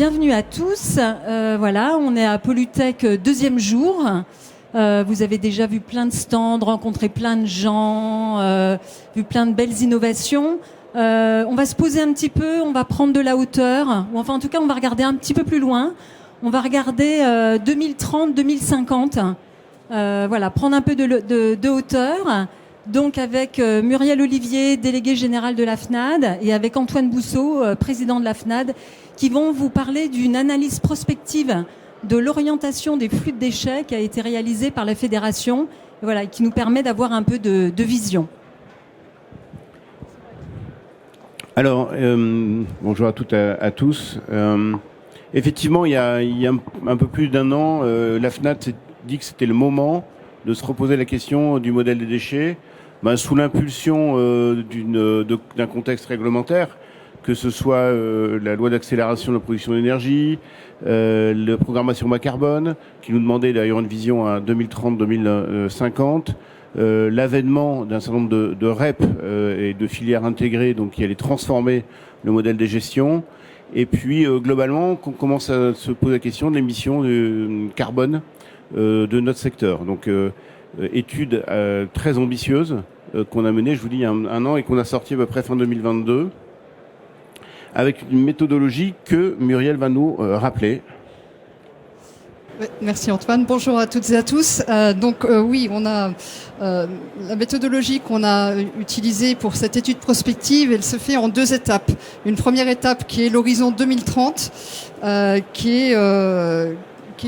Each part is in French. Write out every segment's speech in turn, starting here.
bienvenue à tous. Voilà, on est à Pollutech deuxième jour. Vous avez déjà vu plein de stands, rencontré plein de gens, vu plein de belles innovations. On va se poser un petit peu, on va prendre de la hauteur, ou enfin en tout cas on va regarder un petit peu plus loin. On va regarder 2030-2050. Voilà, prendre un peu de hauteur. Donc avec Muriel Olivier, déléguée générale de la FNAD, et avec Antoine Bousseau, président de la FNAD, qui vont vous parler d'une analyse prospective de l'orientation des flux de déchets qui a été réalisée par la Fédération, voilà, qui nous permet d'avoir un peu de vision. Alors, bonjour à toutes et à tous. Effectivement, il y a un peu plus d'un an, la FNAD s'est dit que c'était le moment de se reposer la question du modèle des déchets, sous l'impulsion d'un contexte réglementaire, que ce soit la loi d'accélération de la production d'énergie, la programmation bas carbone, qui nous demandait d'ailleurs une vision à 2030-2050, l'avènement d'un certain nombre de REP et de filières intégrées, donc qui allaient transformer le modèle des gestions. Et puis globalement, on commence à se poser la question de l'émission de carbone de notre secteur. Donc étude très ambitieuse qu'on a menée, je vous dis, il y a un an et qu'on a sorti à peu près fin 2022, avec une méthodologie que Muriel va nous rappeler. Merci Antoine. Bonjour à toutes et à tous. Oui, on a la méthodologie qu'on a utilisée pour cette étude prospective. Elle se fait en deux étapes. Une première étape qui est l'horizon 2030, qui est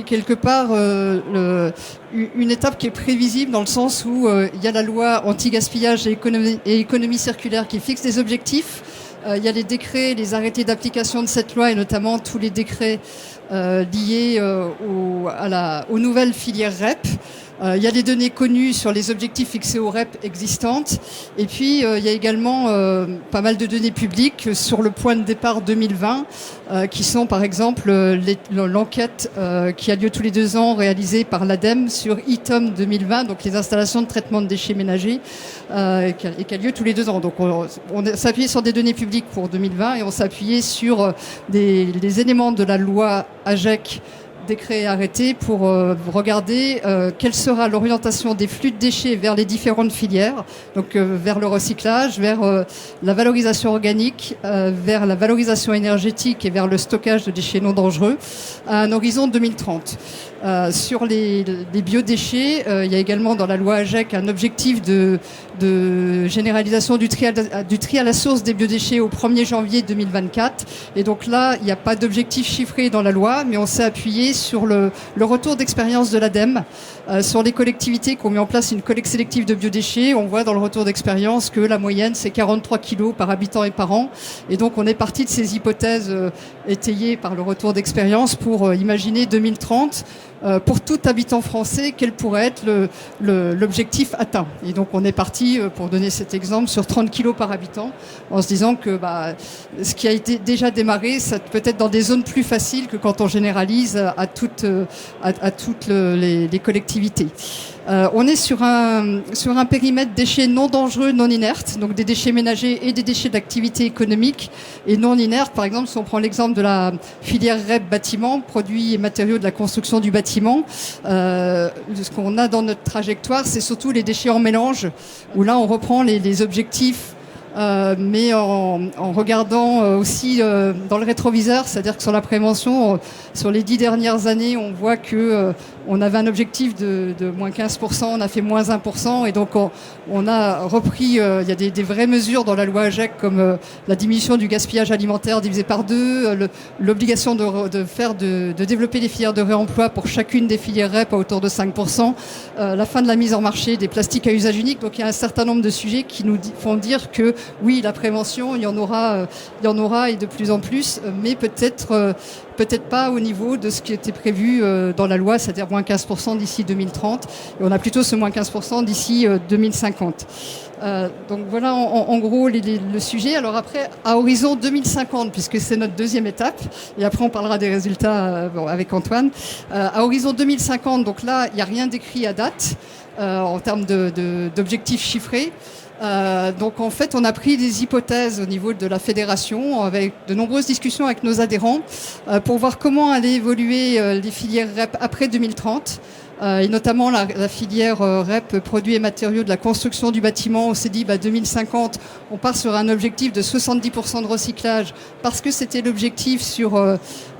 quelque part une étape qui est prévisible dans le sens où il y a la loi anti-gaspillage et économie circulaire qui fixe des objectifs. Il y a les décrets, les arrêtés d'application de cette loi et notamment tous les décrets liés aux nouvelles filières REP. Il y a les données connues sur les objectifs fixés aux REP existantes. Et puis, il y a également pas mal de données publiques sur le point de départ 2020, qui sont par exemple l'enquête qui a lieu tous les 2 ans réalisée par l'ADEME sur ITOM 2020, donc les installations de traitement de déchets ménagers, et qui a lieu tous les 2 ans. Donc on s'appuyait sur des données publiques pour 2020 et on s'appuyait sur des éléments de la loi AGEC, décret et arrêté, pour regarder quelle sera l'orientation des flux de déchets vers les différentes filières, donc vers le recyclage, vers la valorisation organique, vers la valorisation énergétique et vers le stockage de déchets non dangereux à un horizon 2030. Sur les biodéchets, il y a également dans la loi AGEC un objectif de généralisation du tri à la source des biodéchets au 1er janvier 2024. Et donc là, il n'y a pas d'objectif chiffré dans la loi, mais on s'est appuyé sur le retour d'expérience de l'ADEME sur les collectivités qui ont mis en place une collecte sélective de biodéchets. On voit dans le retour d'expérience que la moyenne, c'est 43 kilos par habitant et par an. Et donc, on est parti de ces hypothèses étayées par le retour d'expérience pour imaginer 2030. Pour tout habitant français, quel pourrait être l'objectif atteint. Et donc on est parti, pour donner cet exemple, sur 30 kilos par habitant, en se disant que ce qui a été déjà démarré, ça peut être dans des zones plus faciles que quand on généralise à toutes les collectivités. On est sur un périmètre déchets non dangereux, non inertes, donc des déchets ménagers et des déchets d'activité économique et non inertes. Par exemple, si on prend l'exemple de la filière REP bâtiment, produits et matériaux de la construction du bâtiment, ce qu'on a dans notre trajectoire, c'est surtout les déchets en mélange, où là on reprend les objectifs, mais en regardant aussi dans le rétroviseur, c'est-à-dire que sur la prévention, sur les 10 dernières années, on voit que on avait un objectif de moins 15%, on a fait moins 1%, et donc on a repris, il y a des vraies mesures dans la loi AGEC, comme la diminution du gaspillage alimentaire divisé par 2, l'obligation de développer les filières de réemploi pour chacune des filières REP à hauteur de 5%, la fin de la mise en marché des plastiques à usage unique. Donc il y a un certain nombre de sujets qui nous font dire que oui, la prévention, il y en aura et de plus en plus, mais peut-être pas au niveau de ce qui était prévu dans la loi, c'est-à-dire moins 15% d'ici 2030. Et on a plutôt ce moins 15% d'ici 2050. Donc voilà en gros le sujet. Alors après, à horizon 2050, puisque c'est notre deuxième étape, et après on parlera des résultats avec Antoine. À horizon 2050, donc là, il n'y a rien d'écrit à date en termes d'objectifs chiffrés. Donc en fait, on a pris des hypothèses au niveau de la fédération, avec de nombreuses discussions avec nos adhérents, pour voir comment allaient évoluer les filières REP après 2030. Et notamment la filière REP produits et matériaux de la construction du bâtiment. On s'est dit 2050, on part sur un objectif de 70% de recyclage parce que c'était l'objectif sur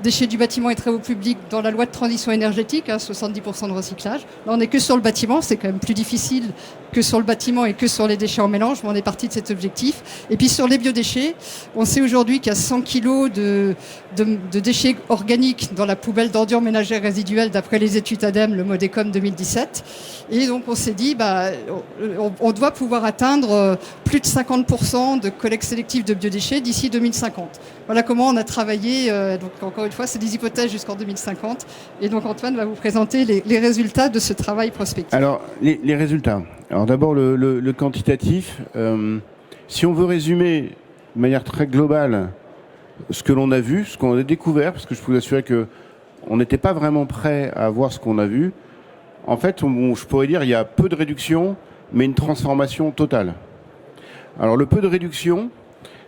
déchets du bâtiment et travaux publics dans la loi de transition énergétique, 70% de recyclage. Là, on n'est que sur le bâtiment, c'est quand même plus difficile que sur le bâtiment et que sur les déchets en mélange, mais on est parti de cet objectif. Et puis sur les biodéchets, on sait aujourd'hui qu'il y a 100 kilos de déchets organiques dans la poubelle d'ordures ménagères résiduelles d'après les études ADEME, le Modécom 2017. Et donc on s'est dit, on doit pouvoir atteindre plus de 50% de collecte sélective de biodéchets d'ici 2050. Voilà comment on a travaillé. Donc encore une fois, c'est des hypothèses jusqu'en 2050. Et donc Antoine va vous présenter les résultats de ce travail prospectif. Alors les résultats. Alors d'abord le quantitatif. Si on veut résumer de manière très globale ce que l'on a vu, ce qu'on a découvert, parce que je peux vous assurer que on n'était pas vraiment prêt à voir ce qu'on a vu. En fait, je pourrais dire il y a peu de réduction, mais une transformation totale. Alors le peu de réduction,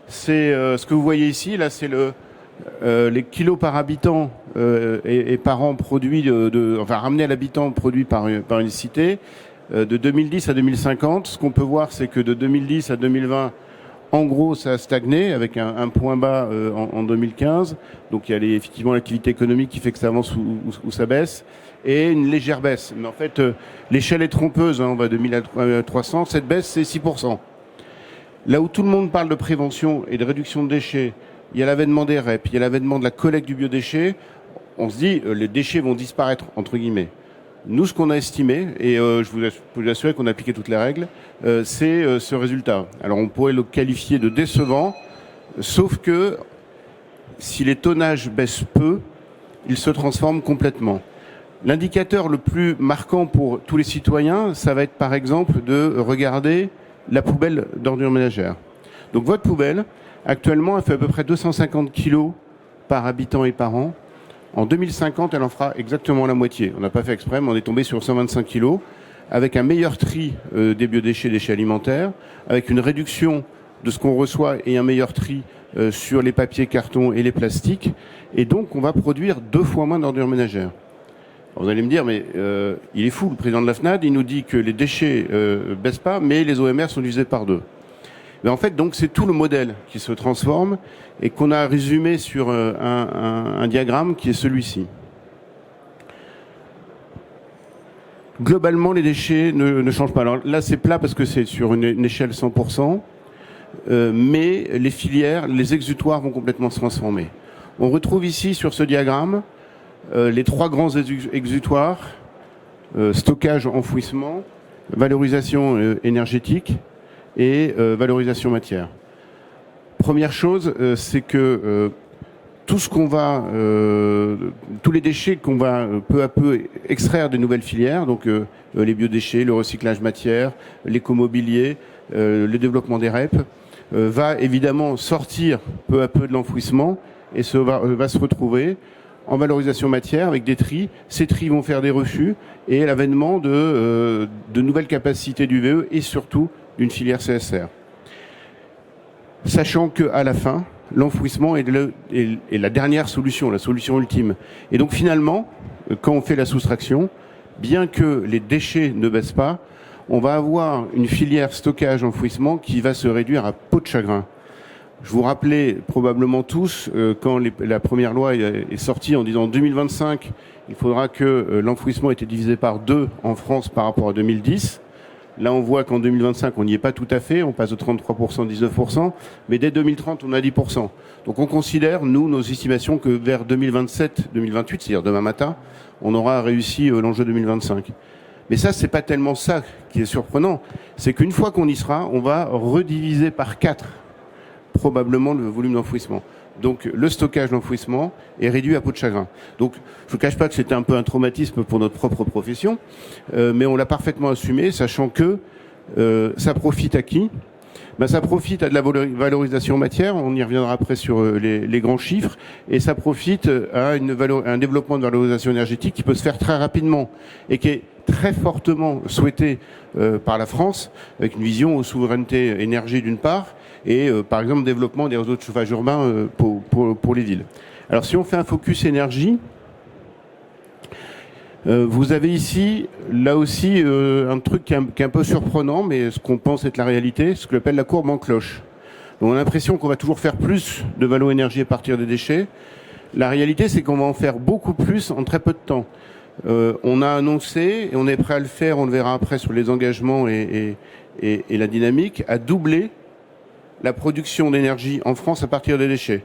c'est ce que vous voyez ici. Là, c'est les kilos par habitant et par an produits, enfin ramenés à l'habitant produits par une cité. De 2010 à 2050, ce qu'on peut voir, c'est que de 2010 à 2020, en gros, ça a stagné avec un point bas en 2015. Donc il y a effectivement l'activité économique qui fait que ça avance ou ça baisse, et une légère baisse. Mais en fait, l'échelle est trompeuse, on va de 1000 à 300. Cette baisse, c'est 6%. Là où tout le monde parle de prévention et de réduction de déchets, il y a l'avènement des REP, il y a l'avènement de la collecte du biodéchet. On se dit, les déchets vont disparaître, entre guillemets. Nous, ce qu'on a estimé, et je peux vous assurer qu'on a appliqué toutes les règles, c'est ce résultat. Alors on pourrait le qualifier de décevant, sauf que si les tonnages baissent peu, ils se transforment complètement. L'indicateur le plus marquant pour tous les citoyens, ça va être par exemple de regarder la poubelle d'ordures ménagères. Donc votre poubelle, actuellement, elle fait à peu près 250 kilos par habitant et par an. En 2050, elle en fera exactement la moitié. On n'a pas fait exprès, mais on est tombé sur 125 kilos, avec un meilleur tri des biodéchets, déchets alimentaires, avec une réduction de ce qu'on reçoit et un meilleur tri sur les papiers, cartons et les plastiques. Et donc, on va produire 2 fois moins d'ordures ménagères. Alors, vous allez me dire, mais il est fou, le président de la FNAD, il nous dit que les déchets baissent pas, mais les OMR sont divisés par 2. Mais en fait, donc, c'est tout le modèle qui se transforme et qu'on a résumé sur un diagramme qui est celui-ci. Globalement, les déchets ne changent pas. Alors là, c'est plat parce que c'est sur une échelle 100%, mais les filières, les exutoires vont complètement se transformer. On retrouve ici, sur ce diagramme, les 3 grands exutoires, stockage, enfouissement, valorisation énergétique et valorisation matière. Première chose, c'est que tous les déchets qu'on va peu à peu extraire des nouvelles filières, donc les biodéchets, le recyclage matière, l'écomobilier, le développement des REP, va évidemment sortir peu à peu de l'enfouissement et va se retrouver en valorisation matière avec des tris. Ces tris vont faire des refus et l'avènement de nouvelles capacités d'UVE et surtout d'une filière CSR. Sachant qu'à la fin, l'enfouissement est la dernière solution, la solution ultime. Et donc finalement, quand on fait la soustraction, bien que les déchets ne baissent pas, on va avoir une filière stockage-enfouissement qui va se réduire à peau de chagrin. Je vous rappelais probablement tous, quand la première loi est sortie en disant 2025, il faudra que l'enfouissement ait été divisé par 2 en France par rapport à 2010. Là, on voit qu'en 2025, on n'y est pas tout à fait. On passe de 33% à 19%. Mais dès 2030, on a 10%. Donc, on considère, nous, nos estimations, que vers 2027-2028, c'est-à-dire demain matin, on aura réussi l'enjeu 2025. Mais ça, c'est pas tellement ça qui est surprenant. C'est qu'une fois qu'on y sera, on va rediviser par 4, probablement, le volume d'enfouissement. Donc, le stockage d'enfouissement est réduit à peau de chagrin. Donc, je ne cache pas que c'était un peu un traumatisme pour notre propre profession, mais on l'a parfaitement assumé, sachant que ça profite à qui ? Ça profite à de la valorisation matière, on y reviendra après sur les grands chiffres, et ça profite à un développement de valorisation énergétique qui peut se faire très rapidement, et qui est très fortement souhaité par la France, avec une vision aux souveraineté énergie d'une part, et par exemple développement des réseaux de chauffage urbain pour les villes. Alors si on fait un focus énergie, vous avez ici, là aussi, un truc qui est un peu surprenant, mais ce qu'on pense être la réalité, ce que l'appelle la courbe en cloche. Donc on a l'impression qu'on va toujours faire plus de valo-énergie à partir des déchets. La réalité, c'est qu'on va en faire beaucoup plus en très peu de temps. On a annoncé, et on est prêt à le faire, on le verra après sur les engagements et la dynamique, à doubler la production d'énergie en France à partir des déchets.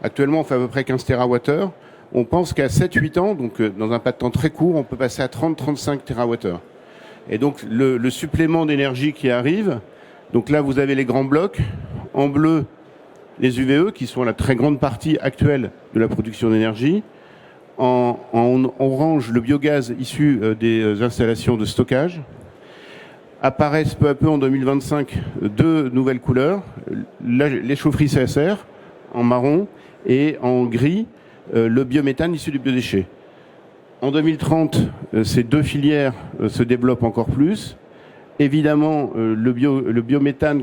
Actuellement, on fait à peu près 15 TWh. On pense qu'à 7-8 ans, donc dans un pas de temps très court, on peut passer à 30-35 TWh. Et donc le supplément d'énergie qui arrive, donc là vous avez les grands blocs, en bleu les UVE qui sont la très grande partie actuelle de la production d'énergie, en orange le biogaz issu des installations de stockage. Apparaissent peu à peu en 2025 deux nouvelles couleurs, les chaufferies CSR en marron et en gris le biométhane issu du biodéchet. En 2030, ces deux filières se développent encore plus. Évidemment, le biométhane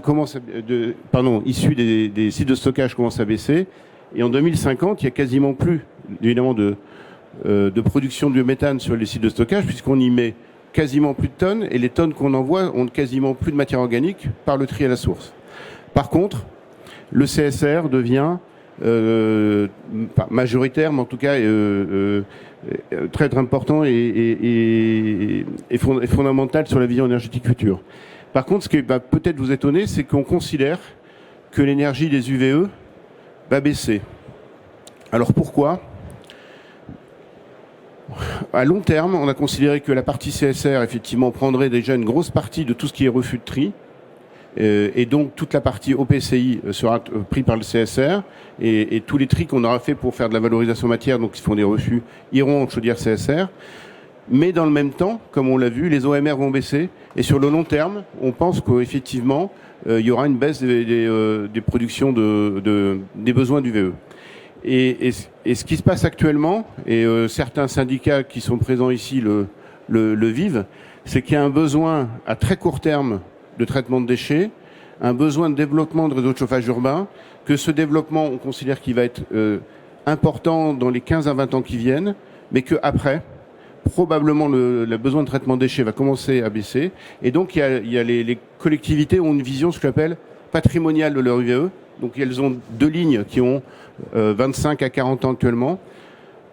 issu des sites de stockage commence à baisser. Et en 2050, il n'y a quasiment plus, évidemment, de production de biométhane sur les sites de stockage, puisqu'on y met quasiment plus de tonnes, et les tonnes qu'on envoie ont quasiment plus de matière organique par le tri à la source. Par contre, le CSR devient pas majoritaire, mais en tout cas très important et fondamental sur la vision énergétique future. Par contre, ce qui va peut-être vous étonner, c'est qu'on considère que l'énergie des UVE va baisser. Alors pourquoi ? À long terme, on a considéré que la partie CSR, effectivement, prendrait déjà une grosse partie de tout ce qui est refus de tri. Et donc toute la partie OPCI sera pris par le CSR et tous les tris qu'on aura fait pour faire de la valorisation matière, donc qui font des refus, iront en chaudière CSR. Mais dans le même temps, comme on l'a vu, les OMR vont baisser et sur le long terme, on pense qu'effectivement, il y aura une baisse des productions des besoins du VE. Et ce qui se passe actuellement, et certains syndicats qui sont présents ici le vivent, c'est qu'il y a un besoin à très court terme de traitement de déchets, un besoin de développement de réseaux de chauffage urbain, que ce développement, on considère qu'il va être important dans les 15 à 20 ans qui viennent, mais qu'après, probablement le besoin de traitement de déchets va commencer à baisser. Et donc, il y a les collectivités ont une vision, ce que j'appelle patrimoniale de leur UVE. Donc, elles ont deux lignes qui ont 25 à 40 ans actuellement.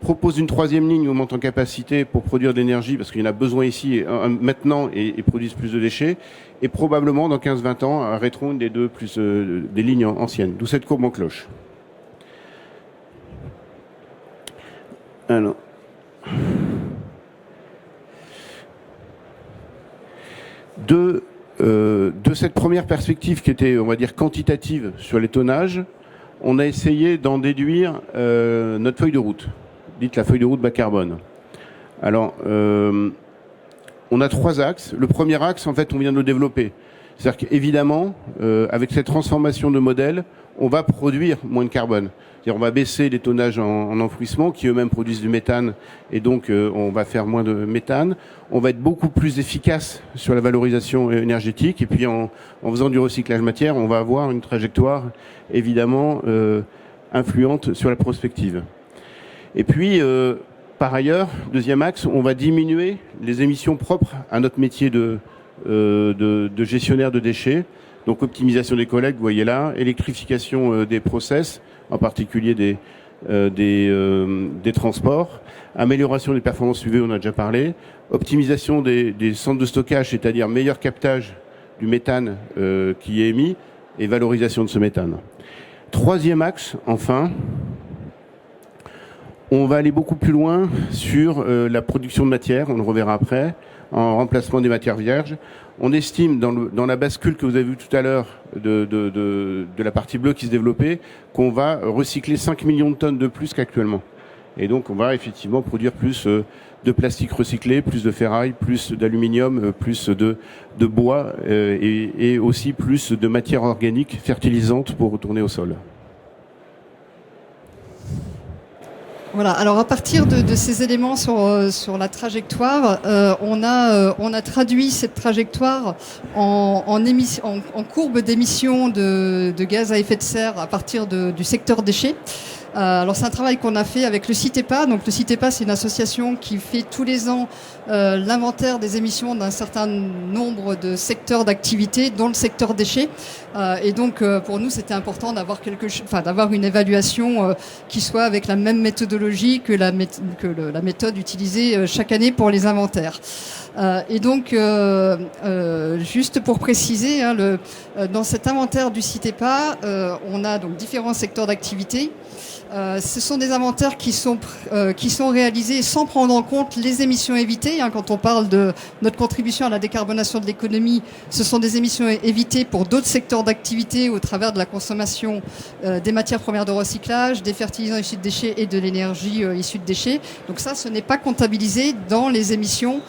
Propose une troisième ligne, augmente en capacité pour produire de l'énergie, parce qu'il y en a besoin ici maintenant et produisent plus de déchets. Et probablement, dans 15-20 ans, arrêteront une des deux plus des lignes anciennes. D'où cette courbe en cloche. Alors. De cette première perspective qui était, on va dire, quantitative sur les tonnages, on a essayé d'en déduire notre feuille de route, dite la feuille de route bas carbone. Alors, on a trois axes. Le premier axe, en fait, on vient de le développer. C'est-à-dire qu'évidemment, avec cette transformation de modèle, on va produire moins de carbone. C'est-à-dire on va baisser les tonnages en enfouissement qui eux-mêmes produisent du méthane et donc on va faire moins de méthane. On va être beaucoup plus efficace sur la valorisation énergétique et puis en faisant du recyclage matière, on va avoir une trajectoire évidemment influente sur la prospective. Et puis par ailleurs, deuxième axe, on va diminuer les émissions propres à notre métier de gestionnaire de déchets. Donc optimisation des collectes, vous voyez là, électrification des process, en particulier des transports, amélioration des performances UV, on a déjà parlé, optimisation des centres de stockage, c'est-à-dire meilleur captage du méthane qui est émis et valorisation de ce méthane. Troisième axe, enfin, on va aller beaucoup plus loin sur la production de matière, on le reverra après, en remplacement des matières vierges. On estime dans la bascule que vous avez vue tout à l'heure de la partie bleue qui se développait qu'on va recycler 5 millions de tonnes de plus qu'actuellement. Et donc on va effectivement produire plus de plastique recyclé, plus de ferraille, plus d'aluminium, plus de bois et aussi plus de matière organique fertilisante pour retourner au sol. Voilà. Alors à partir de ces éléments sur la trajectoire, on a traduit cette trajectoire en courbe d'émissions de gaz à effet de serre à partir du secteur déchets. Alors c'est un travail qu'on a fait avec le CITEPA. Donc le CITEPA, c'est une association qui fait tous les ans l'inventaire des émissions d'un certain nombre de secteurs d'activité, dont le secteur déchets. Et donc pour nous, c'était important d'avoir d'avoir une évaluation qui soit avec la même méthodologie que la méthode utilisée chaque année pour les inventaires. Et donc, juste pour préciser, dans cet inventaire du CITEPA, on a donc différents secteurs d'activité. Ce sont des inventaires qui sont réalisés sans prendre en compte les émissions évitées. Quand on parle de notre contribution à la décarbonation de l'économie, ce sont des émissions évitées pour d'autres secteurs d'activité au travers de la consommation des matières premières de recyclage, des fertilisants issus de déchets et de l'énergie issue de déchets. Donc ça, ce n'est pas comptabilisé dans les émissions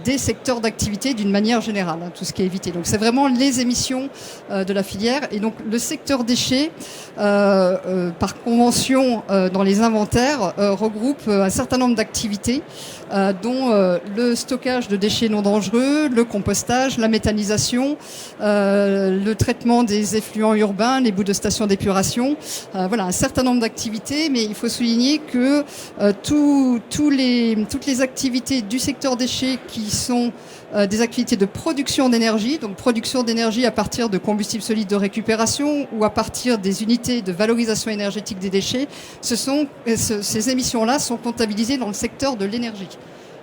des secteurs d'activité d'une manière générale, tout ce qui est évité. Donc c'est vraiment les émissions de la filière. Et donc le secteur déchets, par convention dans les inventaires, regroupe un certain nombre d'activités, dont le stockage de déchets non dangereux, le compostage, la méthanisation, le traitement des effluents urbains, les boues de stations d'épuration. Voilà, un certain nombre d'activités, mais il faut souligner que toutes les activités du secteur déchets qui sont des activités de production d'énergie, donc production d'énergie à partir de combustibles solides de récupération ou à partir des unités de valorisation énergétique des déchets, ces émissions-là sont comptabilisées dans le secteur de l'énergie.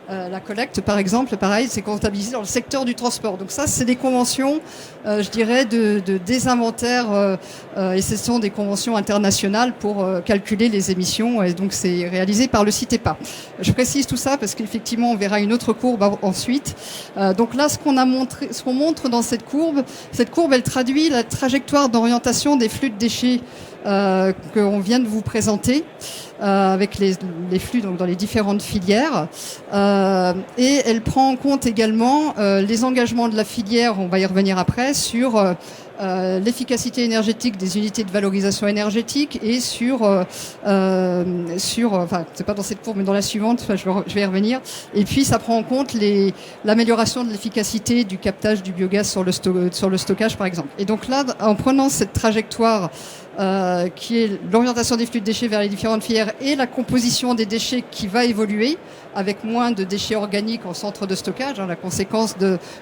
La collecte, par exemple, pareil, c'est comptabilisé dans le secteur du transport. Donc ça, c'est des conventions, je dirais, des inventaires, et ce sont des conventions internationales pour calculer les émissions. Et donc c'est réalisé par le CITEPA. Je précise tout ça parce qu'effectivement, on verra une autre courbe ensuite. Donc là, ce qu'on montre dans cette courbe, elle traduit la trajectoire d'orientation des flux de déchets qu'on vient de vous présenter, avec les flux donc dans les différentes filières, et elle prend en compte également les engagements de la filière, on va y revenir après, sur l'efficacité énergétique des unités de valorisation énergétique et enfin c'est pas dans cette courbe mais dans la suivante, je vais y revenir, et puis ça prend en compte l'amélioration de l'efficacité du captage du biogaz sur le stockage par exemple. Et donc là, en prenant cette trajectoire qui est l'orientation des flux de déchets vers les différentes filières et la composition des déchets qui va évoluer avec moins de déchets organiques en centre de stockage, la conséquence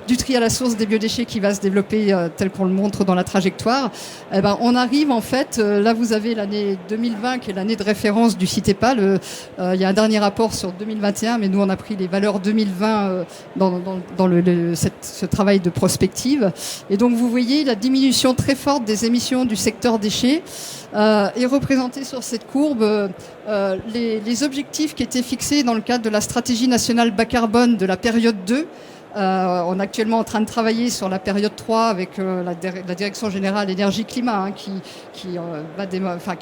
du tri à la source des biodéchets qui va se développer tel qu'on le montre dans la trajectoire. On arrive en fait, là vous avez l'année 2020 qui est l'année de référence du CITEPA. Il y a un dernier rapport sur 2021, mais nous on a pris les valeurs 2020 dans ce travail de prospective. Et donc vous voyez la diminution très forte des émissions du secteur déchets est représentée sur cette courbe. Les objectifs qui étaient fixés dans le cadre de la stratégie nationale bas carbone de la période 2. On est actuellement en train de travailler sur la période 3 avec la Direction Générale Énergie-Climat qui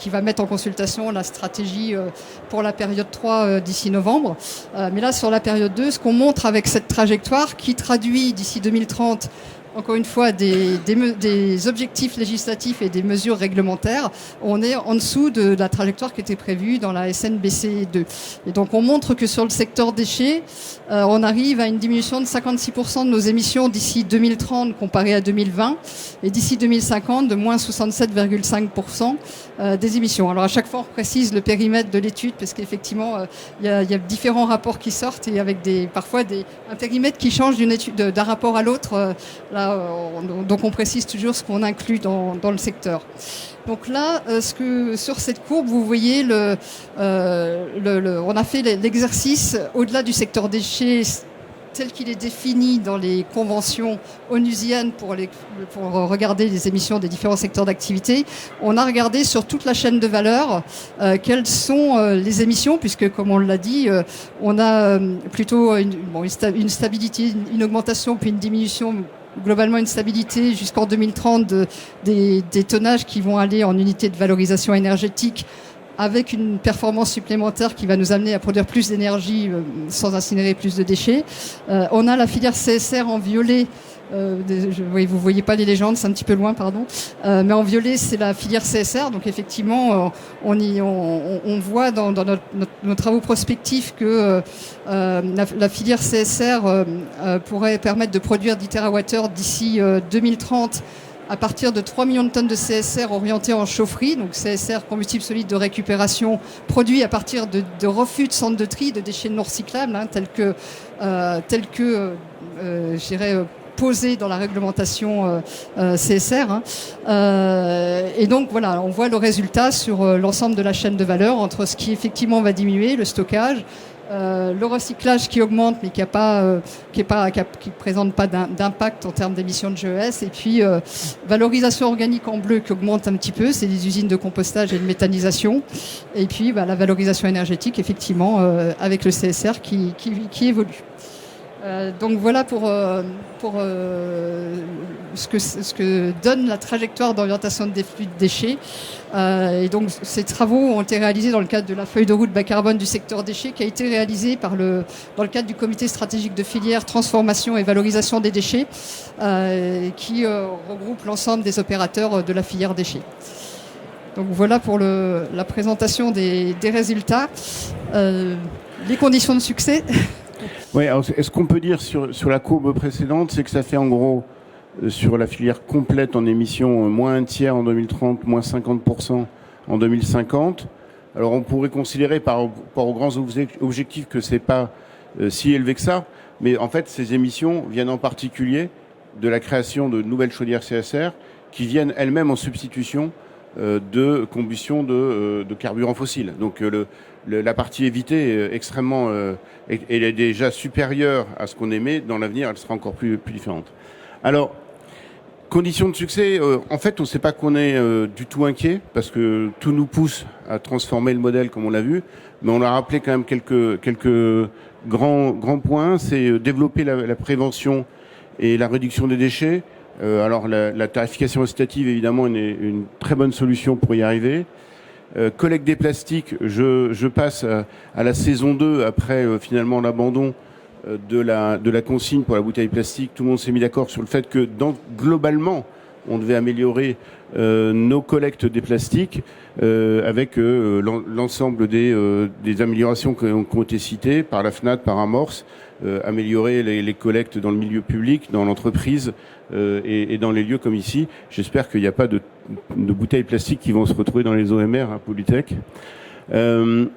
va mettre en consultation la stratégie pour la période 3 d'ici novembre. Mais là, sur la période 2, ce qu'on montre avec cette trajectoire qui traduit d'ici 2030 encore une fois, des objectifs législatifs et des mesures réglementaires, on est en dessous de la trajectoire qui était prévue dans la SNBC 2. Et donc, on montre que sur le secteur déchets, on arrive à une diminution de 56% de nos émissions d'ici 2030 comparé à 2020, et d'ici 2050 de moins 67,5% des émissions. Alors, à chaque fois, on précise le périmètre de l'étude parce qu'effectivement, il y a différents rapports qui sortent et avec parfois un périmètre qui change d'un rapport à l'autre. Donc on précise toujours ce qu'on inclut dans le secteur. Donc là, sur cette courbe, vous voyez on a fait l'exercice au-delà du secteur déchets tel qu'il est défini dans les conventions onusiennes pour regarder les émissions des différents secteurs d'activité. On a regardé sur toute la chaîne de valeur quelles sont les émissions, puisque comme on l'a dit, on a plutôt une stabilité, une augmentation puis une diminution, globalement une stabilité jusqu'en 2030 des tonnages qui vont aller en unité de valorisation énergétique, avec une performance supplémentaire qui va nous amener à produire plus d'énergie sans incinérer plus de déchets. On a la filière CSR en violet Oui, vous voyez pas les légendes, c'est un petit peu loin, pardon. Mais en violet, c'est la filière CSR. Donc effectivement, on voit dans nos travaux prospectifs que la filière CSR pourrait permettre de produire 10 TWh d'ici 2030 à partir de 3 millions de tonnes de CSR orientés en chaufferie. Donc CSR, combustible solide de récupération, produit à partir de refus de centres de tri de déchets non recyclables, hein, tels que je dirais, posé dans la réglementation CSR. Hein. Et donc voilà, on voit le résultat sur l'ensemble de la chaîne de valeur entre ce qui effectivement va diminuer, le stockage, le recyclage qui augmente mais qui présente pas d'impact en termes d'émissions de GES, et puis valorisation organique en bleu qui augmente un petit peu, c'est les usines de compostage et de méthanisation, et puis la valorisation énergétique effectivement avec le CSR qui évolue. Donc voilà pour ce que donne la trajectoire d'orientation des flux de déchets. Et donc ces travaux ont été réalisés dans le cadre de la feuille de route bas carbone du secteur déchets, qui a été réalisée dans le cadre du comité stratégique de filière transformation et valorisation des déchets, qui regroupe l'ensemble des opérateurs de la filière déchets. Donc voilà pour la présentation des résultats. Les conditions de succès. Oui, alors est-ce qu'on peut dire sur la courbe précédente, c'est que ça fait en gros, sur la filière complète en émissions, moins un tiers en 2030, moins 50% en 2050. Alors on pourrait considérer par rapport aux grands objectifs que c'est pas si élevé que ça, mais en fait ces émissions viennent en particulier de la création de nouvelles chaudières CSR qui viennent elles-mêmes en substitution de combustion de carburants fossiles. Donc la partie évitée est extrêmement, elle est déjà supérieure à ce qu'on émet. Dans l'avenir, elle sera encore plus différente. Alors, conditions de succès, en fait, on ne sait pas qu'on est du tout inquiet, parce que tout nous pousse à transformer le modèle, comme on l'a vu. Mais on a rappelé quand même quelques grands points. C'est développer la prévention et la réduction des déchets. Alors la tarification incitative, évidemment, est une très bonne solution pour y arriver. Collecte des plastiques, je passe à la saison 2, après finalement l'abandon de la consigne pour la bouteille plastique. Tout le monde s'est mis d'accord sur le fait que globalement, on devait améliorer nos collectes des plastiques avec l'ensemble des améliorations qui ont été citées par la FNAD, par Amorce, améliorer les collectes dans le milieu public, dans l'entreprise et dans les lieux comme ici. J'espère qu'il n'y a pas de bouteilles plastiques qui vont se retrouver dans les OMR à Polytech. On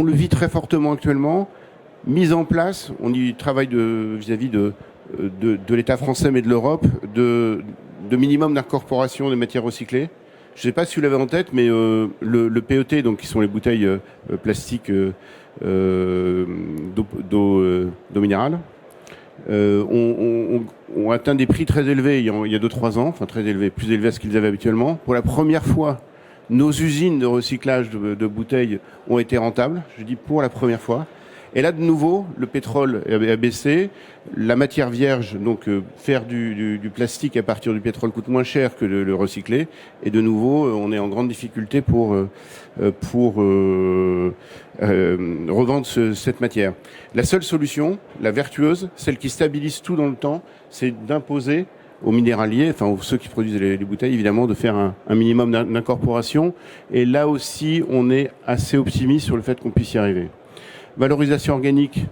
le vit très fortement actuellement. Mise en place, on y travaille vis-à-vis de l'État français mais de l'Europe, de minimum d'incorporation des matières recyclées. Je ne sais pas si vous l'avez en tête, mais le PET, donc qui sont les bouteilles plastiques d'eau minérale, ont atteint des prix très élevés il y a 2-3 ans, enfin très élevés, plus élevés à ce qu'ils avaient habituellement. Pour la première fois, nos usines de recyclage de bouteilles ont été rentables, je dis pour la première fois. Et là, de nouveau, le pétrole a baissé, la matière vierge, donc faire du plastique à partir du pétrole coûte moins cher que le recycler. Et de nouveau, on est en grande difficulté pour revendre cette matière. La seule solution, la vertueuse, celle qui stabilise tout dans le temps, c'est d'imposer aux minéraliers, enfin aux ceux qui produisent les bouteilles, évidemment, de faire un minimum d'incorporation. Et là aussi, on est assez optimiste sur le fait qu'on puisse y arriver. Valorisation organique,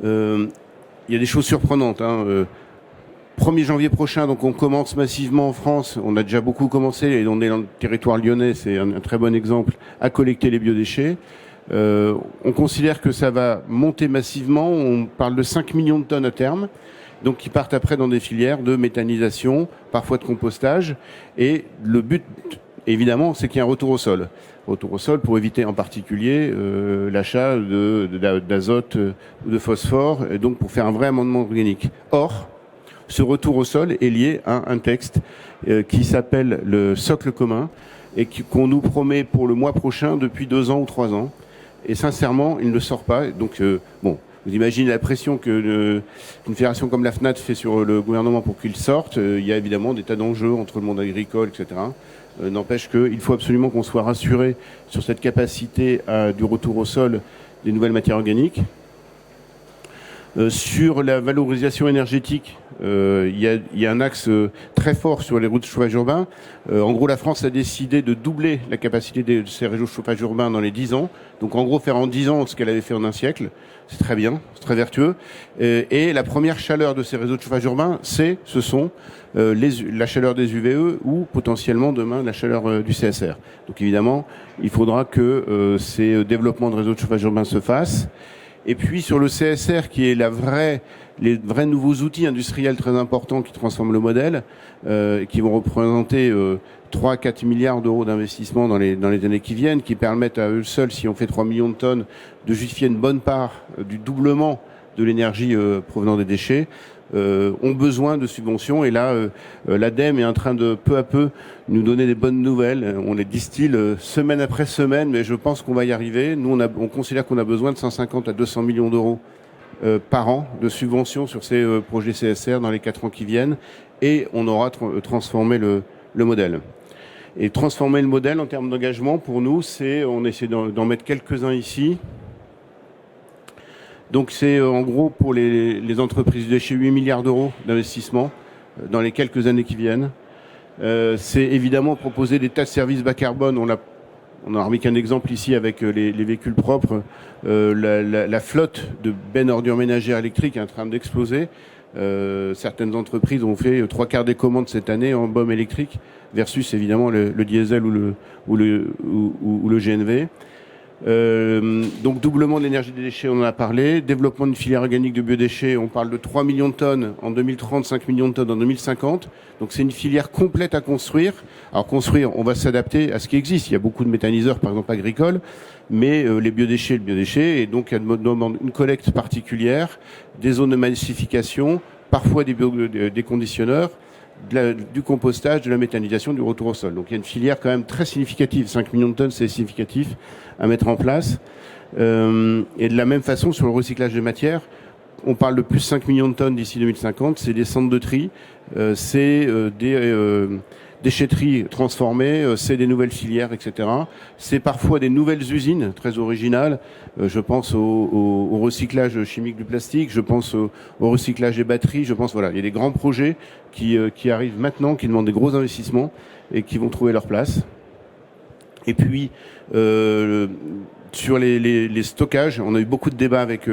il y a des choses surprenantes. 1er janvier prochain, donc on commence massivement en France, on a déjà beaucoup commencé, et on est dans le territoire lyonnais, c'est un très bon exemple, à collecter les biodéchets. On considère que ça va monter massivement, on parle de 5 millions de tonnes à terme, donc qui partent après dans des filières de méthanisation, parfois de compostage, et le but, évidemment, c'est qu'il y ait un retour au sol. Retour au sol pour éviter en particulier l'achat d'azote ou de phosphore, et donc pour faire un vrai amendement organique. Or, ce retour au sol est lié à un texte qui s'appelle le socle commun et qu'on nous promet pour le mois prochain depuis 2 ans ou 3 ans. Et sincèrement, il ne sort pas. Donc, vous imaginez la pression qu'une fédération comme la FNAD fait sur le gouvernement pour qu'il sorte. Il y a évidemment des tas d'enjeux entre le monde agricole, etc. N'empêche qu'il faut absolument qu'on soit rassuré sur cette capacité du retour au sol des nouvelles matières organiques. Sur la valorisation énergétique, il y a un axe très fort sur les routes de chauffage urbain. En gros, la France a décidé de doubler la capacité de ces réseaux de chauffage urbain dans les 10 ans. Donc en gros, faire en 10 ans ce qu'elle avait fait en un siècle. C'est très bien, c'est très vertueux. Et la première chaleur de ces réseaux de chauffage urbain, ce sont la chaleur des UVE ou potentiellement demain la chaleur du CSR. Donc évidemment, il faudra que ces développements de réseaux de chauffage urbain se fassent. Et puis sur le CSR, qui est les vrais nouveaux outils industriels très importants qui transforment le modèle, qui vont représenter 3 à 4 milliards d'euros d'investissement dans les années qui viennent, qui permettent à eux seuls, si on fait 3 millions de tonnes, de justifier une bonne part du doublement de l'énergie provenant des déchets, ont besoin de subventions. Et là, l'ADEME est en train de peu à peu nous donner des bonnes nouvelles. On les distille semaine après semaine, mais je pense qu'on va y arriver. Nous, on considère qu'on a besoin de 150 à 200 millions d'euros par an de subventions sur ces projets CSR dans les 4 ans qui viennent, et on aura transformé le modèle. Et transformer le modèle en termes d'engagement, pour nous, on essaie d'en mettre quelques-uns ici. Donc c'est en gros pour les entreprises de déchets 8 milliards d'euros d'investissement dans les quelques années qui viennent. C'est évidemment proposer des tas de services bas carbone. On a remis qu'un exemple ici avec les véhicules propres. La flotte de bennes ordures ménagères électriques est en train d'exploser. Certaines entreprises ont fait 3/4 des commandes cette année en BOM électrique versus évidemment le diesel ou le GNV. Donc doublement de l'énergie des déchets, on en a parlé. Développement d'une filière organique de biodéchets, on parle de 3 millions de tonnes en 2030, 5 millions de tonnes en 2050. Donc c'est une filière complète à construire. Alors construire, on va s'adapter à ce qui existe. Il y a beaucoup de méthaniseurs, par exemple agricoles, mais les biodéchets, et donc elle demande une collecte particulière, des zones de massification, parfois des conditionneurs, du compostage, de la méthanisation, du retour au sol. Donc il y a une filière quand même très significative. 5 millions de tonnes, c'est significatif à mettre en place. Et de la même façon, sur le recyclage des matières, on parle de plus 5 millions de tonnes d'ici 2050. C'est des centres de tri, c'est des déchetteries transformées, c'est des nouvelles filières, etc. C'est parfois des nouvelles usines très originales. Je pense au recyclage chimique du plastique, je pense au recyclage des batteries, voilà, il y a des grands projets qui arrivent maintenant, qui demandent des gros investissements et qui vont trouver leur place. Et puis sur les stockages, on a eu beaucoup de débats avec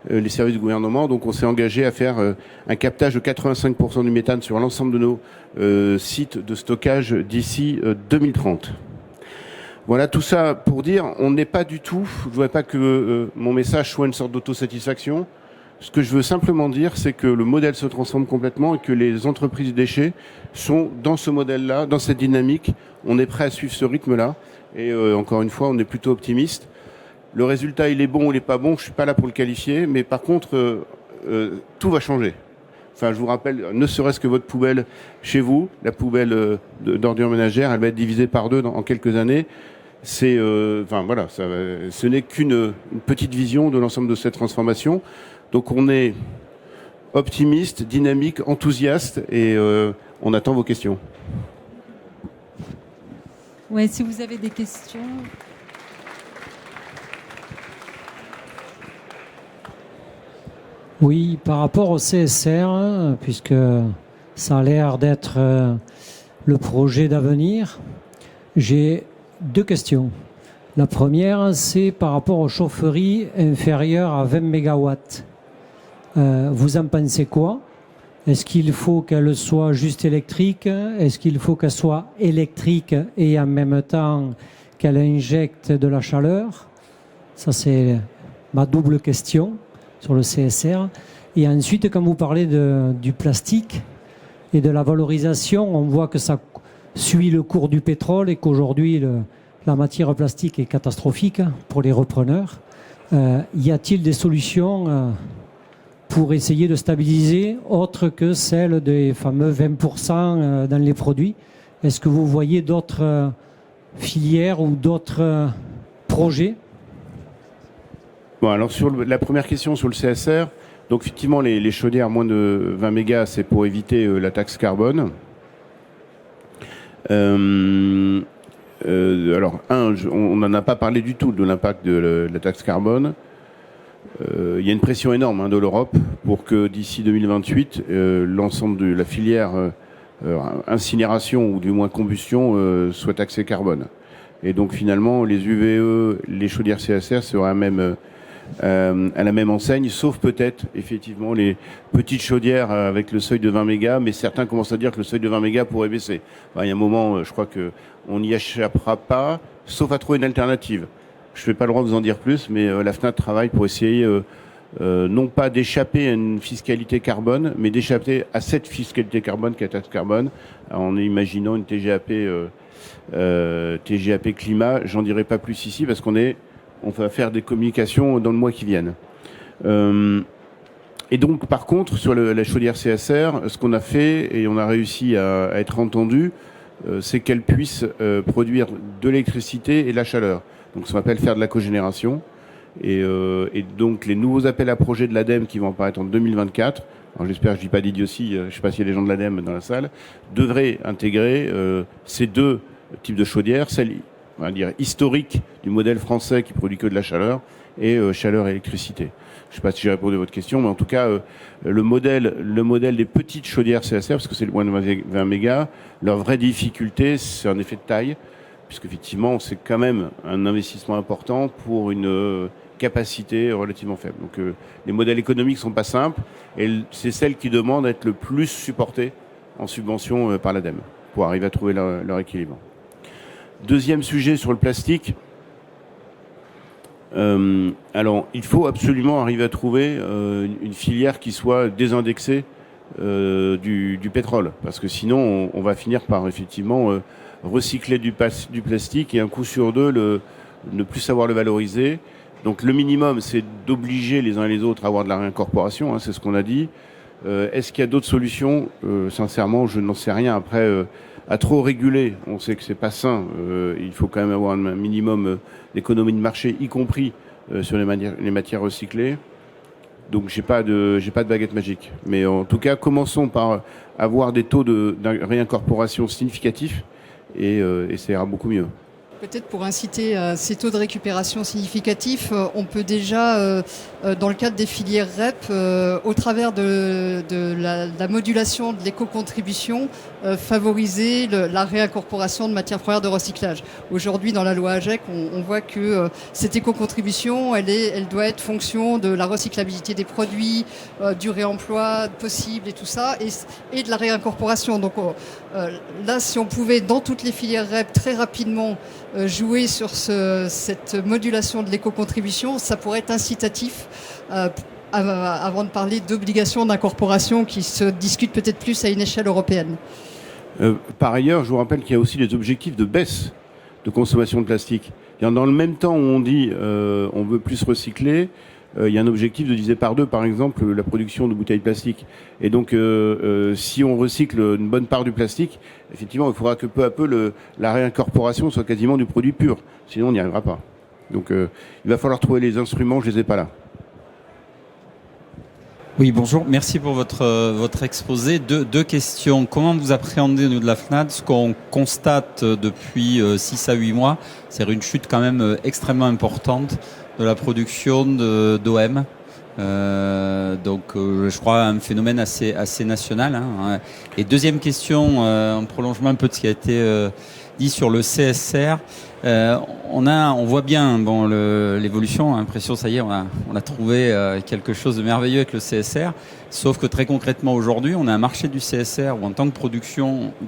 les services du gouvernement, donc on s'est engagé à faire un captage de 85% du méthane sur l'ensemble de nos sites de stockage d'ici 2030. Voilà, tout ça pour dire, on n'est pas du tout, je ne voudrais pas que mon message soit une sorte d'autosatisfaction. Ce que je veux simplement dire, c'est que le modèle se transforme complètement et que les entreprises déchets sont dans ce modèle-là, dans cette dynamique. On est prêt à suivre ce rythme-là. Et encore une fois, on est plutôt optimiste. Le résultat, il est bon ou il n'est pas bon, je suis pas là pour le qualifier, mais par contre, tout va changer. Enfin, je vous rappelle, ne serait-ce que votre poubelle chez vous, la poubelle d'ordures ménagères, elle va être divisée par 2 en quelques années. Ce n'est qu'une petite vision de l'ensemble de cette transformation. Donc on est optimiste, dynamique, enthousiaste, et on attend vos questions. Ouais, si vous avez des questions. Oui, par rapport au CSR, puisque ça a l'air d'être le projet d'avenir, j'ai 2 questions. La première, c'est par rapport aux chaufferies inférieures à 20 MW. Vous en pensez quoi? Est-ce qu'il faut qu'elles soient juste électriques? Est-ce qu'il faut qu'elles soient électriques et en même temps qu'elles injectent de la chaleur? Ça, c'est ma double question sur le CSR. Et ensuite, quand vous parlez du plastique et de la valorisation, on voit que ça suit le cours du pétrole et qu'aujourd'hui, la matière plastique est catastrophique pour les repreneurs. Y a-t-il des solutions pour essayer de stabiliser, autre que celle des fameux 20% dans les produits? Est-ce que vous voyez d'autres filières ou d'autres projets? Bon, alors sur la première question sur le CSR, donc effectivement les chaudières moins de 20 mégas, c'est pour éviter la taxe carbone. On n'en a pas parlé du tout de l'impact de la taxe carbone. il y a une pression énorme de l'Europe pour que d'ici 2028, l'ensemble de la filière incinération ou du moins combustion soit taxée carbone. Et donc finalement, les UVE, les chaudières CSR seraient même à la même enseigne, sauf peut-être effectivement les petites chaudières avec le seuil de 20 mégas, mais certains commencent à dire que le seuil de 20 mégas pourrait baisser. Enfin, il y a un moment, je crois que on n'y échappera pas, sauf à trouver une alternative. Je n'ai pas le droit de vous en dire plus, mais la FNAC travaille pour essayer non pas d'échapper à une fiscalité carbone, mais d'échapper à cette fiscalité carbone qui est la taxe carbone, en imaginant une TGAP climat. J'en dirai pas plus ici parce on va faire des communications dans le mois qui viennent. Et donc, par contre, sur la chaudière CSR, ce qu'on a fait, et on a réussi à être entendu, c'est qu'elle puisse produire de l'électricité et de la chaleur. Donc, ça s'appelle faire de la cogénération. Et donc, les nouveaux appels à projets de l'ADEME qui vont apparaître en 2024, alors j'espère que je dis pas d'idiotie, je sais pas s'il y a des gens de l'ADEME dans la salle, devraient intégrer ces deux types de chaudières, celle, on va dire, historique du modèle français qui produit que de la chaleur, et chaleur et électricité. Je sais pas si j'ai répondu à votre question, mais en tout cas, le modèle des petites chaudières CSR, parce que c'est le moins de 20 mégas, leur vraie difficulté, c'est un effet de taille, puisque effectivement, c'est quand même un investissement important pour une capacité relativement faible. Donc, les modèles économiques sont pas simples, et c'est celles qui demandent à être le plus supportées en subvention par l'ADEME, pour arriver à trouver leur équilibre. Deuxième sujet sur le plastique. Alors, il faut absolument arriver à trouver une filière qui soit désindexée du pétrole, parce que sinon on va finir par effectivement recycler du plastique et un coup sur deux ne plus savoir le valoriser. Donc le minimum, c'est d'obliger les uns et les autres à avoir de la réincorporation, c'est ce qu'on a dit. Est-ce qu'il y a d'autres solutions? Sincèrement, je n'en sais rien. Après, à trop réguler, on sait que c'est pas sain. Il faut quand même avoir un minimum d'économie de marché, y compris sur les matières recyclées. Donc j'ai pas de baguette magique. Mais en tout cas, commençons par avoir des taux de réincorporation significatifs et ça ira beaucoup mieux. Peut-être pour inciter à ces taux de récupération significatifs, on peut déjà, dans le cadre des filières REP, au travers de la modulation de l'éco-contribution, favoriser la réincorporation de matières premières de recyclage. Aujourd'hui, dans la loi AGEC, on voit que cette éco-contribution, elle doit être fonction de la recyclabilité des produits, du réemploi possible et tout ça, et de la réincorporation. Donc là, si on pouvait, dans toutes les filières REP, très rapidement, jouer sur cette modulation de l'éco-contribution, ça pourrait être incitatif avant de parler d'obligation d'incorporation qui se discute peut-être plus à une échelle européenne. Par ailleurs, je vous rappelle qu'il y a aussi des objectifs de baisse de consommation de plastique. Dans le même temps où on dit on veut plus recycler, il y a un objectif de diviser par deux, par exemple, la production de bouteilles plastiques. Et donc, si on recycle une bonne part du plastique, effectivement, il faudra que peu à peu la réincorporation soit quasiment du produit pur. Sinon, on n'y arrivera pas. Donc, il va falloir trouver les instruments, je les ai pas là. Oui, bonjour. Merci pour votre exposé. Deux questions. Comment vous appréhendez au niveau de la FNAD ce qu'on constate depuis 6 à 8 mois, c'est une chute quand même extrêmement importante de la production d'OM. Donc, je crois un phénomène assez national. Et deuxième question, en prolongement un peu de ce qui a été dit sur le CSR. On voit bien l'évolution, l'impression, ça y est, on a trouvé quelque chose de merveilleux avec le CSR, sauf que très concrètement aujourd'hui, on a un marché du CSR où en tant que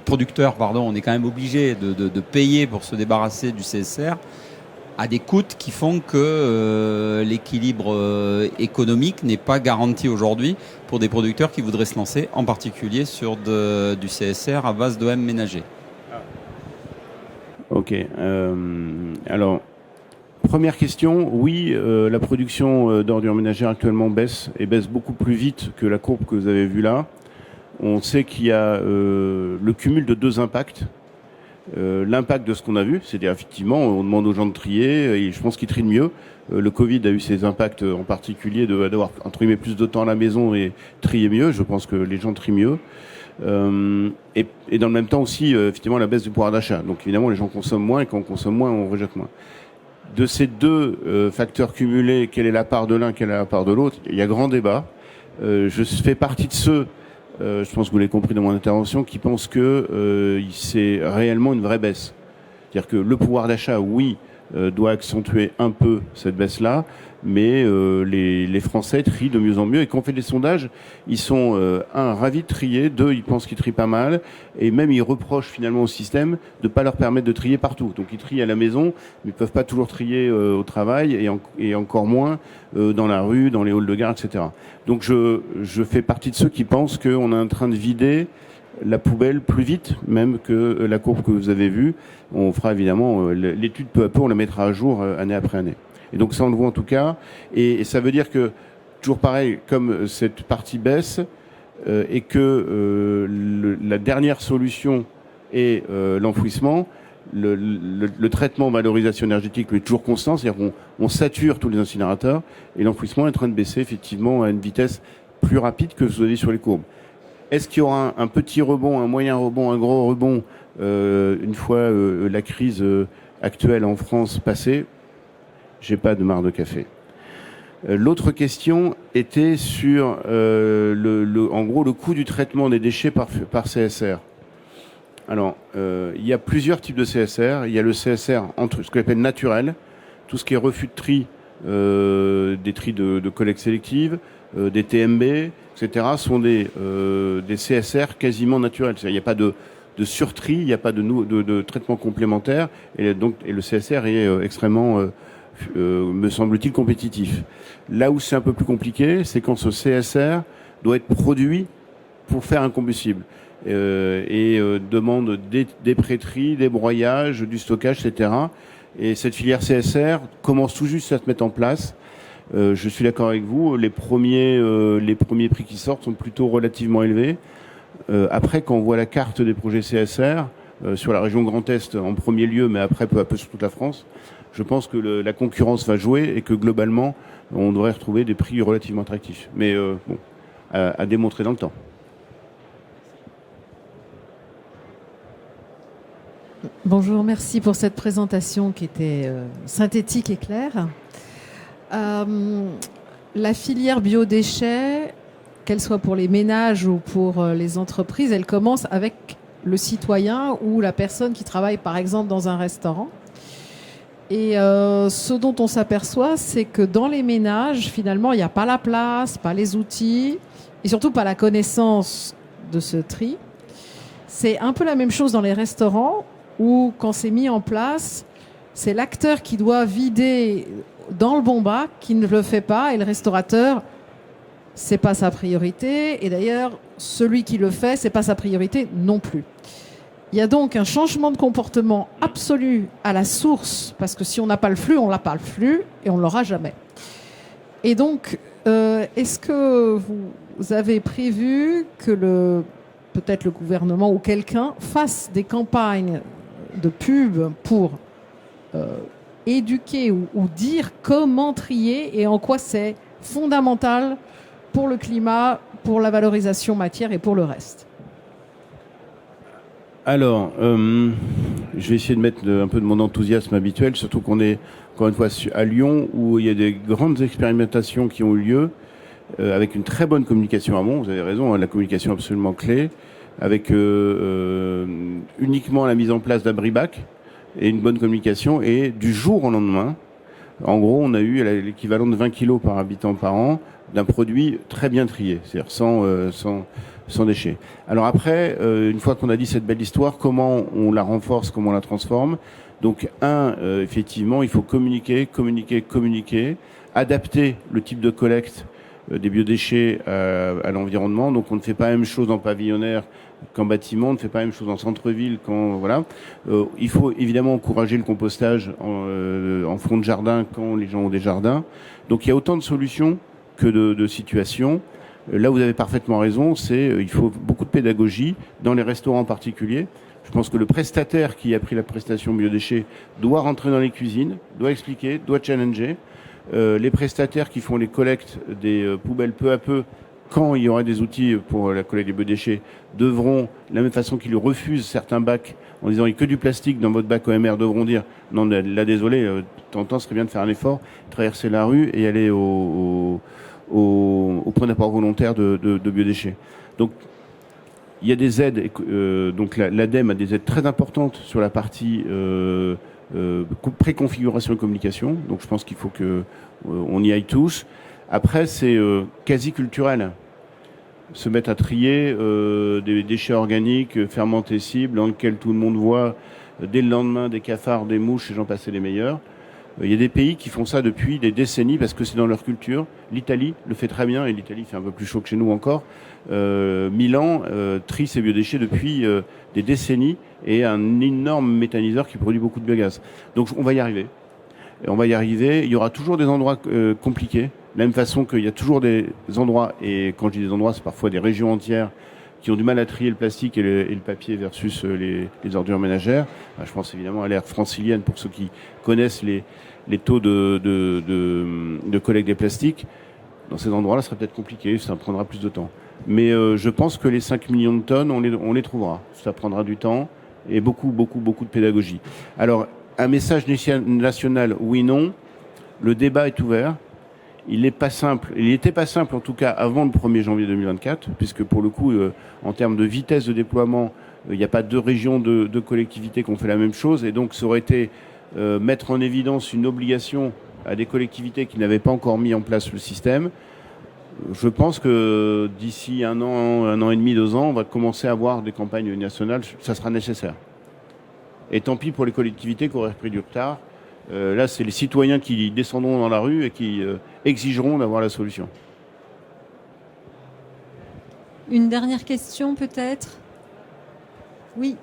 producteur, on est quand même obligé de payer pour se débarrasser du CSR à des coûts qui font que l'équilibre économique n'est pas garanti aujourd'hui pour des producteurs qui voudraient se lancer, en particulier sur du CSR à base d'OM ménager. Ok. Alors, première question. Oui, la production d'ordures ménagères actuellement baisse et baisse beaucoup plus vite que la courbe que vous avez vue là. On sait qu'il y a le cumul de deux impacts. L'impact de ce qu'on a vu, c'est-à-dire effectivement, on demande aux gens de trier et je pense qu'ils trient mieux. Le Covid a eu ses impacts en particulier d'avoir entre guillemets plus de temps à la maison et trier mieux. Je pense que les gens trient mieux. Et dans le même temps aussi, effectivement, la baisse du pouvoir d'achat. Donc évidemment, les gens consomment moins et quand on consomme moins, on rejette moins. De ces deux facteurs cumulés, quelle est la part de l'un, quelle est la part de l'autre, il y a grand débat. Je fais partie de ceux, je pense que vous l'avez compris dans mon intervention, qui pensent que c'est réellement une vraie baisse. C'est-à-dire que le pouvoir d'achat, oui, doit accentuer un peu cette baisse-là, mais les Français trient de mieux en mieux. Et quand on fait des sondages, ils sont, ravis de trier, deux, ils pensent qu'ils trient pas mal, et même ils reprochent finalement au système de pas leur permettre de trier partout. Donc ils trient à la maison, mais ils peuvent pas toujours trier au travail, et encore moins dans la rue, dans les halls de gare, etc. Donc je fais partie de ceux qui pensent qu'on est en train de vider la poubelle plus vite même que la courbe que vous avez vue. On fera évidemment l'étude peu à peu, on la mettra à jour année après année. Et donc ça on le voit en tout cas, et ça veut dire que, toujours pareil, comme cette partie baisse, et que la dernière solution est l'enfouissement, le traitement valorisation énergétique est toujours constant, c'est-à-dire qu'on sature tous les incinérateurs, et l'enfouissement est en train de baisser effectivement à une vitesse plus rapide que vous avez sur les courbes. Est-ce qu'il y aura un petit rebond, un moyen rebond, un gros rebond une fois la crise actuelle en France passée? J'ai pas de marre de café. L'autre question était sur en gros le coût du traitement des déchets par CSR. Alors, il y a plusieurs types de CSR. Il y a le CSR entre ce qu'on appelle naturel, tout ce qui est refus de tri, des tris de collecte sélective, des TMB, etc. sont des CSR quasiment naturels. Il n'y a pas de surtri, il n'y a pas de traitement complémentaire, et le CSR est extrêmement, me semble-t-il, compétitif. Là où c'est un peu plus compliqué, c'est quand ce CSR doit être produit pour faire un combustible. Demande des prêteries, des broyages, du stockage, etc. Et cette filière CSR commence tout juste à se mettre en place. Je suis d'accord avec vous, les premiers prix qui sortent sont plutôt relativement élevés. Après, quand on voit la carte des projets CSR, sur la région Grand Est en premier lieu, mais après peu à peu sur toute la France, je pense que la concurrence va jouer et que globalement, on devrait retrouver des prix relativement attractifs. Mais bon, à démontrer dans le temps. Bonjour, merci pour cette présentation qui était synthétique et claire. La filière biodéchets, qu'elle soit pour les ménages ou pour les entreprises, elle commence avec le citoyen ou la personne qui travaille par exemple dans un restaurant. Et ce dont on s'aperçoit, c'est que dans les ménages, finalement, il n'y a pas la place, pas les outils et surtout pas la connaissance de ce tri. C'est un peu la même chose dans les restaurants où quand c'est mis en place, c'est l'acteur qui doit vider dans le bon bac qui ne le fait pas et le restaurateur, c'est pas sa priorité. Et d'ailleurs, celui qui le fait, c'est pas sa priorité non plus. Il y a donc un changement de comportement absolu à la source parce que si on n'a pas le flux, on n'a pas le flux et on ne l'aura jamais. Et donc, est-ce que vous avez prévu que peut-être le gouvernement ou quelqu'un fasse des campagnes de pub pour éduquer ou dire comment trier et en quoi c'est fondamental pour le climat, pour la valorisation matière et pour le reste? Alors, je vais essayer de mettre un peu de mon enthousiasme habituel, surtout qu'on est, encore une fois, à Lyon, où il y a des grandes expérimentations qui ont eu lieu, avec une très bonne communication amont, vous avez raison, hein, la communication absolument clé, avec uniquement la mise en place d'abri-bac et une bonne communication, et du jour au lendemain, en gros, on a eu l'équivalent de 20 kilos par habitant par an d'un produit très bien trié, c'est-à-dire sans déchets. Alors après, une fois qu'on a dit cette belle histoire, comment on la renforce, comment on la transforme? Donc effectivement, il faut communiquer, adapter le type de collecte des biodéchets à l'environnement. Donc on ne fait pas la même chose en pavillonnaire qu'en bâtiment, on ne fait pas la même chose en centre-ville voilà. Il faut évidemment encourager le compostage en fond de jardin quand les gens ont des jardins. Donc il y a autant de solutions que de situations. Là, vous avez parfaitement raison, il faut beaucoup de pédagogie dans les restaurants en particulier. Je pense que le prestataire qui a pris la prestation biodéchets doit rentrer dans les cuisines, doit expliquer, doit challenger. Les prestataires qui font les collectes des poubelles peu à peu, quand il y aura des outils pour la collecte des biodéchets, devront, de la même façon qu'ils refusent certains bacs en disant il y a que du plastique dans votre bac OMR devront dire non, là désolé, de temps en temps, ce serait bien de faire un effort, traverser la rue et aller au point d'apport volontaire de biodéchets. Donc, il y a des aides, donc l'ADEME a des aides très importantes sur la partie préconfiguration et communication. Donc je pense qu'il faut que on y aille tous. Après, c'est quasi culturel. Se mettre à trier des déchets organiques fermentescibles dans lesquels tout le monde voit dès le lendemain des cafards, des mouches et j'en passais les meilleurs. Il y a des pays qui font ça depuis des décennies parce que c'est dans leur culture. L'Italie le fait très bien et l'Italie fait un peu plus chaud que chez nous encore. Milan trie ses biodéchets depuis des décennies et un énorme méthaniseur qui produit beaucoup de biogaz. Donc on va y arriver. Et on va y arriver. Il y aura toujours des endroits compliqués. De la même façon qu'il y a toujours des endroits, et quand je dis des endroits, c'est parfois des régions entières qui ont du mal à trier le plastique et le papier versus les ordures ménagères. Je pense évidemment à l'ère francilienne pour ceux qui connaissent les taux de collecte des plastiques. Dans ces endroits-là, ce sera peut-être compliqué, ça prendra plus de temps. Mais je pense que les 5 millions de tonnes, on les trouvera. Ça prendra du temps et beaucoup de pédagogie. Alors, un message national, oui, non. Le débat est ouvert. Il n'est pas simple. Il n'était pas simple, en tout cas, avant le 1er janvier 2024, puisque pour le coup, en termes de vitesse de déploiement, il n'y a pas deux régions de collectivités qui ont fait la même chose. Et donc, ça aurait été mettre en évidence une obligation à des collectivités qui n'avaient pas encore mis en place le système. Je pense que d'ici un an et demi, 2 ans, on va commencer à avoir des campagnes nationales. Ça sera nécessaire. Et tant pis pour les collectivités qui auraient pris du retard. Là, c'est les citoyens qui descendront dans la rue et qui exigeront d'avoir la solution. Une dernière question peut-être ? Oui.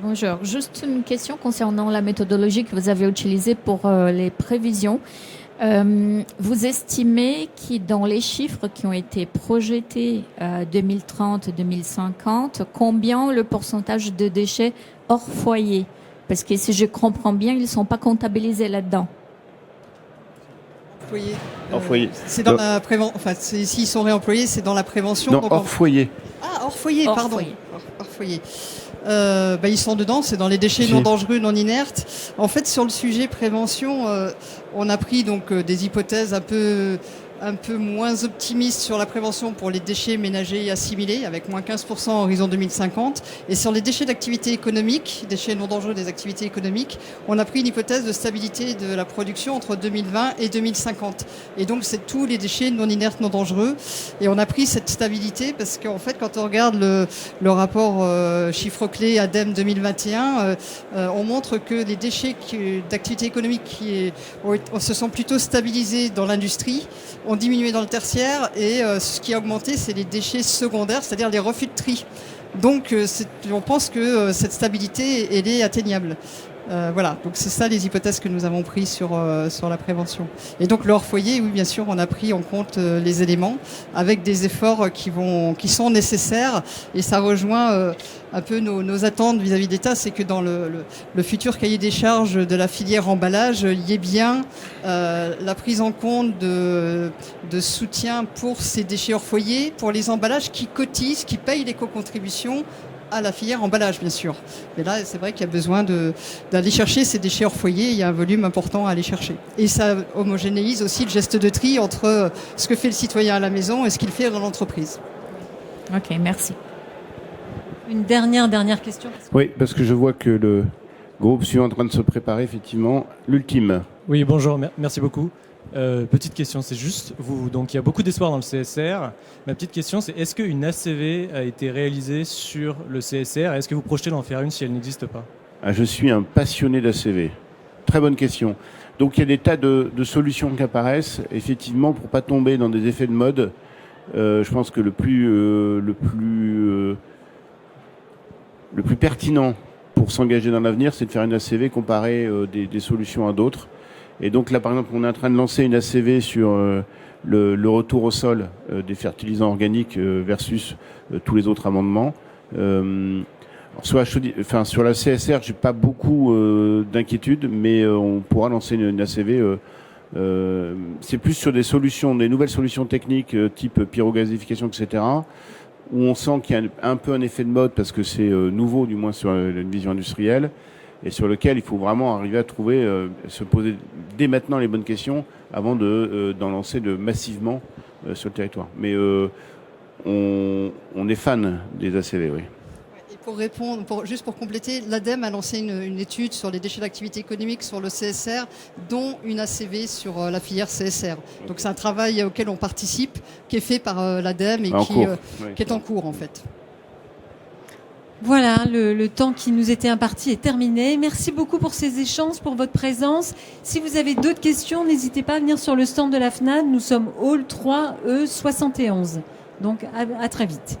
Bonjour. Juste une question concernant la méthodologie que vous avez utilisée pour les prévisions. Vous estimez que dans les chiffres qui ont été projetés 2030-2050, combien le pourcentage de déchets hors foyer ? Parce que si je comprends bien, ils ne sont pas comptabilisés là-dedans. Hors foyer. C'est dans la prévention. Enfin, s'ils sont réemployés, c'est dans la prévention. Non, hors foyer. Ah, hors foyer, hors pardon. Foyer. Hors foyer. Ils sont dedans, c'est dans les déchets non dangereux, non inertes. En fait, sur le sujet prévention, on a pris donc des hypothèses un peu moins optimistes sur la prévention pour les déchets ménagers et assimilés, avec moins 15% à horizon 2050. Et sur les déchets d'activité économique, déchets non dangereux des activités économiques, on a pris une hypothèse de stabilité de la production entre 2020 et 2050. Et donc, c'est tous les déchets non inertes, non dangereux. Et on a pris cette stabilité parce qu'en fait, quand on regarde le rapport chiffre clé ADEME 2021, on montre que les déchets d'activité économique qui se sont plutôt stabilisés dans l'industrie, ont diminué dans le tertiaire et ce qui a augmenté, c'est les déchets secondaires, c'est-à-dire les refus de tri. Donc, on pense que cette stabilité, elle est atteignable. Voilà, donc c'est ça les hypothèses que nous avons prises sur la prévention. Et donc le hors foyer, oui bien sûr, on a pris en compte les éléments avec des efforts qui sont nécessaires et ça rejoint un peu nos attentes vis-à-vis de l'État, c'est que dans le futur cahier des charges de la filière emballage, il y ait bien la prise en compte de soutien pour ces déchets hors foyer, pour les emballages qui cotisent, qui payent l'éco-contribution à la filière emballage, bien sûr. Mais là, c'est vrai qu'il y a besoin d'aller chercher ces déchets hors foyer. Il y a un volume important à aller chercher. Et ça homogénéise aussi le geste de tri entre ce que fait le citoyen à la maison et ce qu'il fait dans l'entreprise. Ok, merci. Une dernière question. Oui, parce que je vois que le groupe suivant est en train de se préparer, effectivement. L'ultime. Oui, bonjour, merci beaucoup. Petite question, c'est juste, donc il y a beaucoup d'espoir dans le CSR. Ma petite question, c'est est-ce qu'une ACV a été réalisée sur le CSR et est-ce que vous projetez d'en faire une si elle n'existe pas ? Je suis un passionné d'ACV. Très bonne question. Donc il y a des tas de solutions qui apparaissent, effectivement, pour pas tomber dans des effets de mode. Je pense que le plus pertinent pour s'engager dans l'avenir, c'est de faire une ACV comparer des solutions à d'autres. Et donc là, par exemple, on est en train de lancer une ACV sur le retour au sol des fertilisants organiques versus tous les autres amendements. Sur la CSR, j'ai pas beaucoup d'inquiétudes, mais on pourra lancer une ACV C'est plus sur des solutions, des nouvelles solutions techniques type pyrogasification, etc., où on sent qu'il y a un peu un effet de mode parce que c'est nouveau, du moins sur une vision industrielle, et sur lequel il faut vraiment arriver à trouver, se poser dès maintenant les bonnes questions avant d'en lancer massivement sur le territoire. Mais on est fan des ACV, oui. Et pour répondre, juste pour compléter, l'ADEME a lancé une étude sur les déchets d'activité économique sur le CSR, dont une ACV sur la filière CSR. Donc c'est un travail auquel on participe, qui est fait par l'ADEME et qui est en cours en fait. Voilà, le temps qui nous était imparti est terminé. Merci beaucoup pour ces échanges, pour votre présence. Si vous avez d'autres questions, n'hésitez pas à venir sur le stand de la FNAD. Nous sommes Hall 3E71. Donc à très vite.